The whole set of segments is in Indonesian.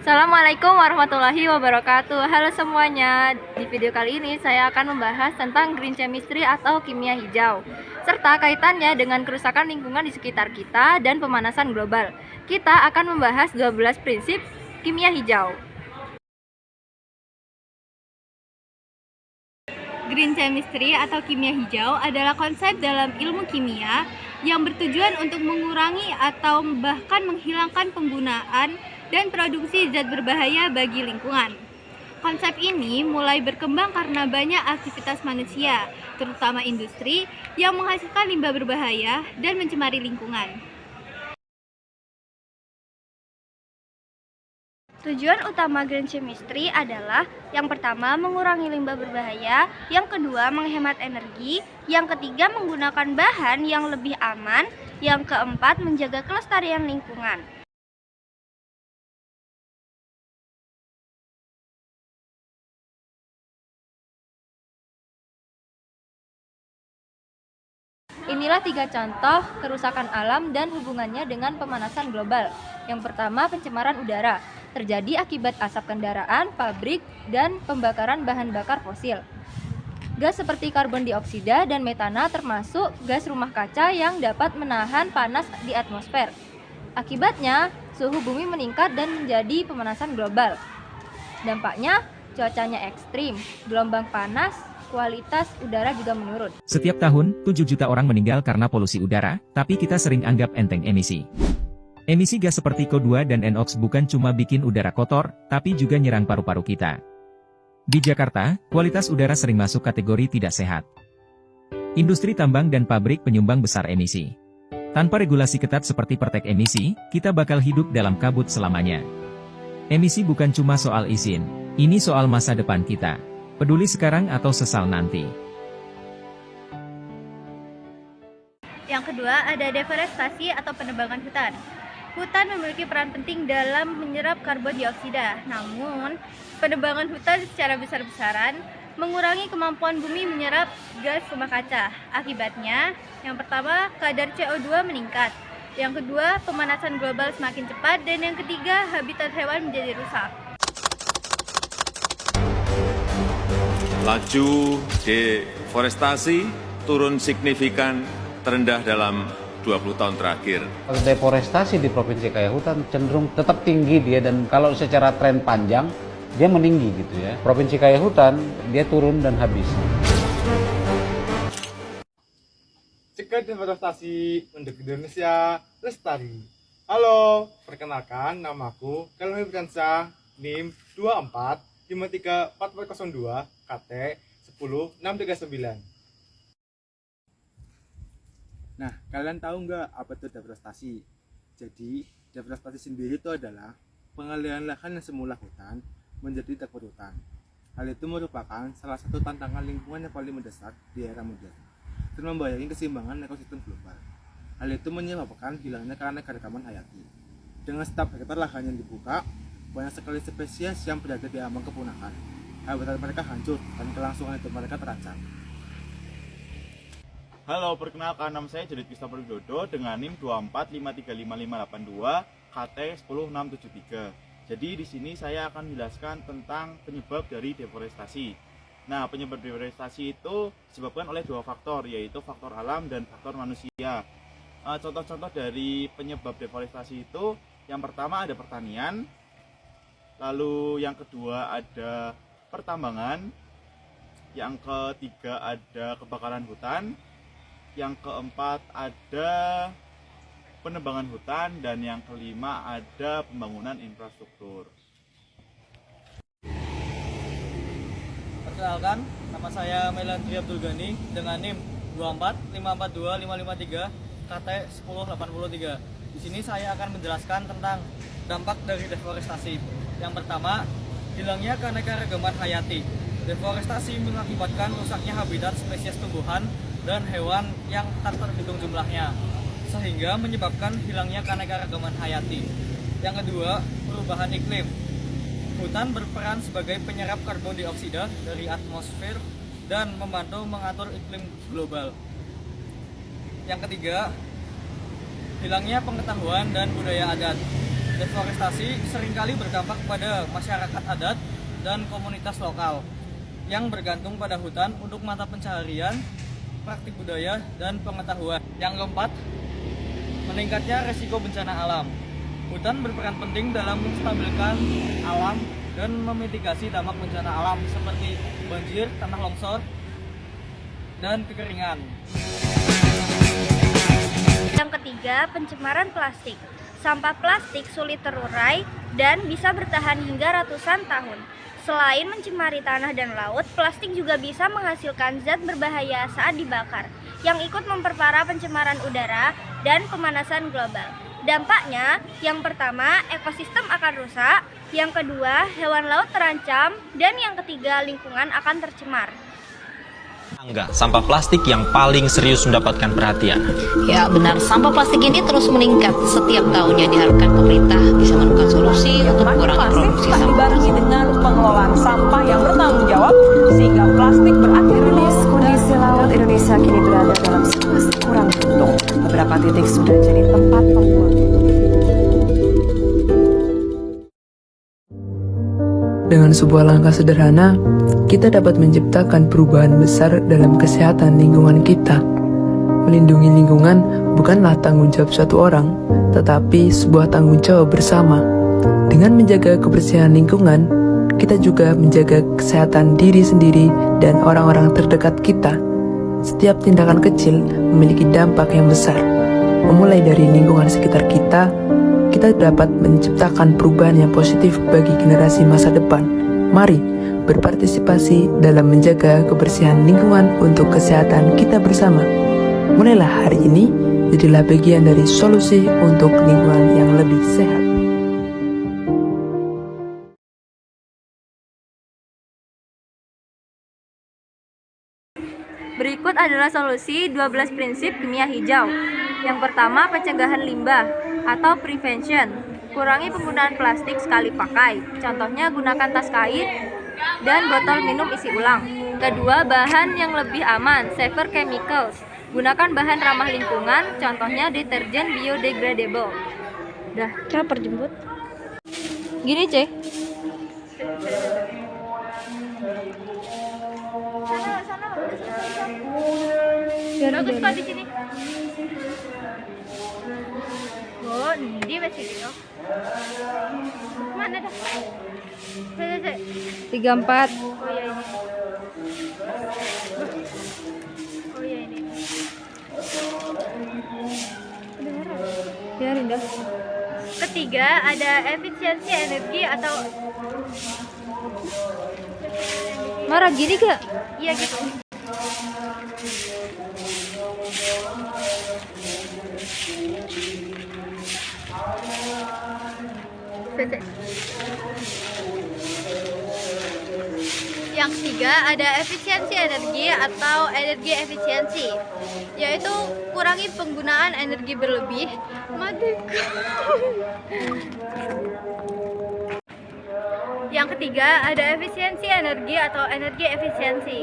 Assalamualaikum warahmatullahi wabarakatuh. Halo semuanya. Di video kali ini saya akan membahas tentang green chemistry atau kimia hijau, serta kaitannya dengan kerusakan lingkungan di sekitar kita dan pemanasan global. Kita akan membahas 12 prinsip kimia hijau. Green chemistry atau kimia hijau adalah konsep dalam ilmu kimia yang bertujuan untuk mengurangi atau bahkan menghilangkan penggunaan dan produksi zat berbahaya bagi lingkungan. Konsep ini mulai berkembang karena banyak aktivitas manusia, terutama industri, yang menghasilkan limbah berbahaya dan mencemari lingkungan. Tujuan utama green chemistry adalah yang pertama mengurangi limbah berbahaya, yang kedua menghemat energi, yang ketiga menggunakan bahan yang lebih aman, yang keempat menjaga kelestarian lingkungan. Inilah 3 contoh kerusakan alam dan hubungannya dengan pemanasan global. Yang pertama, pencemaran udara. Terjadi akibat asap kendaraan, pabrik, dan pembakaran bahan bakar fosil. Gas seperti karbon dioksida dan metana termasuk gas rumah kaca yang dapat menahan panas di atmosfer. Akibatnya, suhu bumi meningkat dan menjadi pemanasan global. Dampaknya, cuacanya ekstrim, gelombang panas, kualitas udara juga menurun. Setiap tahun, 7 juta orang meninggal karena polusi udara, tapi kita sering anggap enteng emisi. Emisi gas seperti CO2 dan NOx bukan cuma bikin udara kotor, tapi juga nyerang paru-paru kita. Di Jakarta, kualitas udara sering masuk kategori tidak sehat. Industri tambang dan pabrik penyumbang besar emisi. Tanpa regulasi ketat seperti pertek emisi, kita bakal hidup dalam kabut selamanya. Emisi bukan cuma soal izin, ini soal masa depan kita. Peduli sekarang atau sesal nanti. Yang kedua, ada deforestasi atau penebangan hutan. Hutan memiliki peran penting dalam menyerap karbon dioksida. Namun, penebangan hutan secara besar-besaran mengurangi kemampuan bumi menyerap gas rumah kaca. Akibatnya, yang pertama, kadar CO2 meningkat. Yang kedua, pemanasan global semakin cepat. Dan yang ketiga, habitat hewan menjadi rusak. Laju deforestasi turun signifikan terendah dalam 20 tahun terakhir. Deforestasi di Provinsi Kaya Hutan cenderung tetap tinggi dia, dan kalau secara tren panjang dia meninggi gitu ya. Provinsi Kaya Hutan dia turun dan habis. Cegah deforestasi untuk Indonesia lestari. Halo, perkenalkan namaku Kelmi Bransyah, NIM 24534402 KT 10639. Nah, kalian tahu nggak apa itu deforestasi? Jadi, deforestasi sendiri itu adalah pengalihan lahan yang semula hutan menjadi tak berhutan. Hal itu merupakan salah satu tantangan lingkungan yang paling mendesak di era modern dan membahayakan keseimbangan ekosistem global. Hal itu menyebabkan hilangnya keanekaragaman hayati. Dengan setiap hektar lahan yang dibuka, banyak sekali spesies yang berada di ambang kepunahan. Habitat mereka hancur dan kelangsungan hidup mereka terancam. Halo, perkenalkan nama saya Jadid Christopher Widodo dengan NIM 24535582 KT 10673. Jadi di sini saya akan menjelaskan tentang penyebab dari deforestasi. Nah, penyebab deforestasi itu disebabkan oleh 2 faktor, yaitu faktor alam dan faktor manusia. Contoh-contoh dari penyebab deforestasi itu, yang pertama ada pertanian, lalu yang kedua ada pertambangan, yang ketiga ada kebakaran hutan, yang keempat ada penebangan hutan, dan yang kelima ada pembangunan infrastruktur. Perkenalkan, nama saya Melandri Abdul Ghani dengan NIM 24542553 KT 10883. Di sini saya akan menjelaskan tentang dampak dari deforestasi. Yang pertama, hilangnya keanekaragaman hayati. Deforestasi mengakibatkan rusaknya habitat spesies tumbuhan dan hewan yang tak terhitung jumlahnya, sehingga menyebabkan hilangnya keanekaragaman hayati. Yang kedua, perubahan iklim. Hutan berperan sebagai penyerap karbon dioksida dari atmosfer dan membantu mengatur iklim global. Yang ketiga, hilangnya pengetahuan dan budaya adat. deforestasi seringkali berdampak pada masyarakat adat dan komunitas lokal yang bergantung pada hutan untuk mata pencaharian, praktik budaya, dan pengetahuan. Yang keempat, meningkatnya resiko bencana alam. Hutan berperan penting dalam menstabilkan alam dan memitigasi dampak bencana alam seperti banjir, tanah longsor, dan kekeringan. Yang ketiga, pencemaran plastik. Sampah plastik sulit terurai dan bisa bertahan hingga ratusan tahun. Selain mencemari tanah dan laut, plastik juga bisa menghasilkan zat berbahaya saat dibakar, yang ikut memperparah pencemaran udara dan pemanasan global. Dampaknya, yang pertama, ekosistem akan rusak, yang kedua, hewan laut terancam, dan yang ketiga, lingkungan akan tercemar. Sampah plastik yang paling serius mendapatkan perhatian. Ya benar, sampah plastik ini terus meningkat setiap tahunnya. Diharapkan pemerintah bisa menemukan solusi untuk mengurangi produksi sampah. Dibarengi dengan pengelolaan sampah yang bertanggung jawab sehingga plastik berakhir. Kondisi laut Indonesia kini berada dalam situasi kurang beruntung. Beberapa titik sudah jadi tempat pembuangan. Dengan sebuah langkah sederhana, kita dapat menciptakan perubahan besar dalam kesehatan lingkungan kita. Melindungi lingkungan bukanlah tanggung jawab satu orang, tetapi sebuah tanggung jawab bersama. Dengan menjaga kebersihan lingkungan, kita juga menjaga kesehatan diri sendiri dan orang-orang terdekat kita. Setiap tindakan kecil memiliki dampak yang besar. Memulai dari lingkungan sekitar kita dapat menciptakan perubahan yang positif bagi generasi masa depan. Mari berpartisipasi dalam menjaga kebersihan lingkungan untuk kesehatan kita bersama. Mulailah hari ini, jadilah bagian dari solusi untuk lingkungan yang lebih sehat. Berikut adalah solusi 12 prinsip kimia hijau. Yang pertama, pencegahan limbah atau prevention. Kurangi penggunaan plastik sekali pakai. Contohnya gunakan tas kain dan botol minum isi ulang. Kedua, bahan yang lebih aman, safer chemicals. Gunakan bahan ramah lingkungan, contohnya deterjen biodegradable. Dah. Kenapa jemput? Gini, Cek. Bagus kok di sini. Oh, di masih gitu. Mana dah? 34. Oh ya ini. Oh ya ini. Biarin dah. Ketiga, ada efisiensi energi atau marah gini gak? Iya gitu. Yang ketiga ada efisiensi energi atau energi efisiensi, yaitu kurangi penggunaan energi berlebih. Yang ketiga ada efisiensi energi atau energi efisiensi,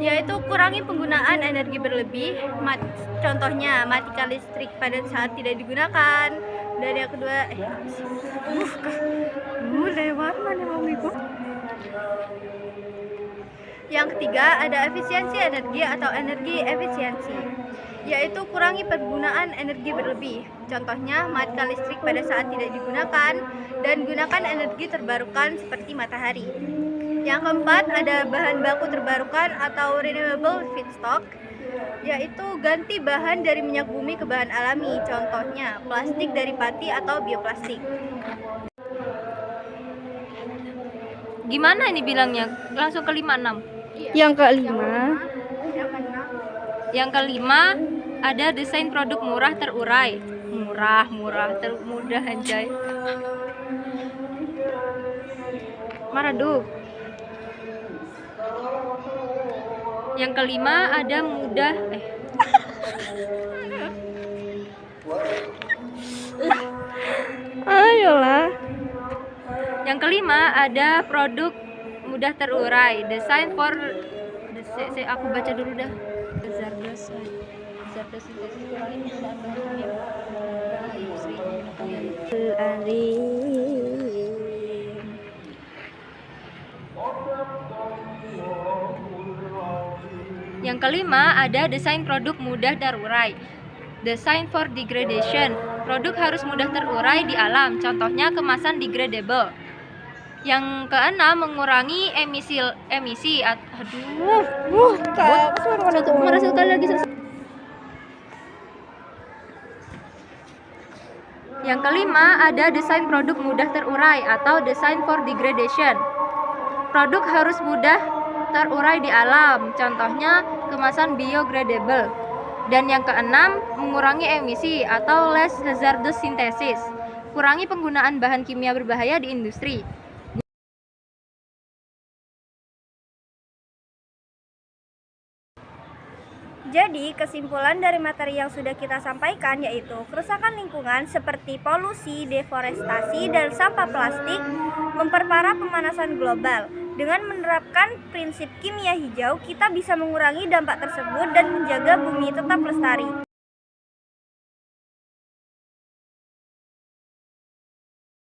yaitu kurangi penggunaan energi berlebih. Contohnya matikan listrik pada saat tidak digunakan. Dan yang kedua, lewat mana mamiku? Yang ketiga ada efisiensi energi atau energi efisiensi, yaitu kurangi penggunaan energi berlebih. Contohnya matikan listrik pada saat tidak digunakan dan gunakan energi terbarukan seperti matahari. Yang keempat ada bahan baku terbarukan atau renewable feedstock, yaitu ganti bahan dari minyak bumi ke bahan alami. Contohnya plastik dari pati atau bioplastik. Gimana ini bilangnya? Langsung ke 56. Yang kelima. Yang kelima ada desain produk murah terurai. Mudah anjay. Maradu. Yang kelima ada mudah Ayolah. Yang kelima ada produk mudah terurai, design for aku baca dulu dah. Zardos sintesis kurangi penggunaan bahan kimia industri. Yang kelima, ada desain produk mudah terurai. Design for degradation. Produk harus mudah terurai di alam, contohnya kemasan degradable. Yang keenam, mengurangi emisi. Yang kelima, ada desain produk mudah terurai atau design for degradation. Produk harus mudah terurai di alam, contohnya kemasan biodegradable. Dan yang keenam, mengurangi emisi atau less hazardous synthesis. Kurangi penggunaan bahan kimia berbahaya di industri. Jadi, kesimpulan dari materi yang sudah kita sampaikan yaitu kerusakan lingkungan seperti polusi, deforestasi, dan sampah plastik memperparah pemanasan global. Dengan menerapkan prinsip kimia hijau, kita bisa mengurangi dampak tersebut dan menjaga bumi tetap lestari.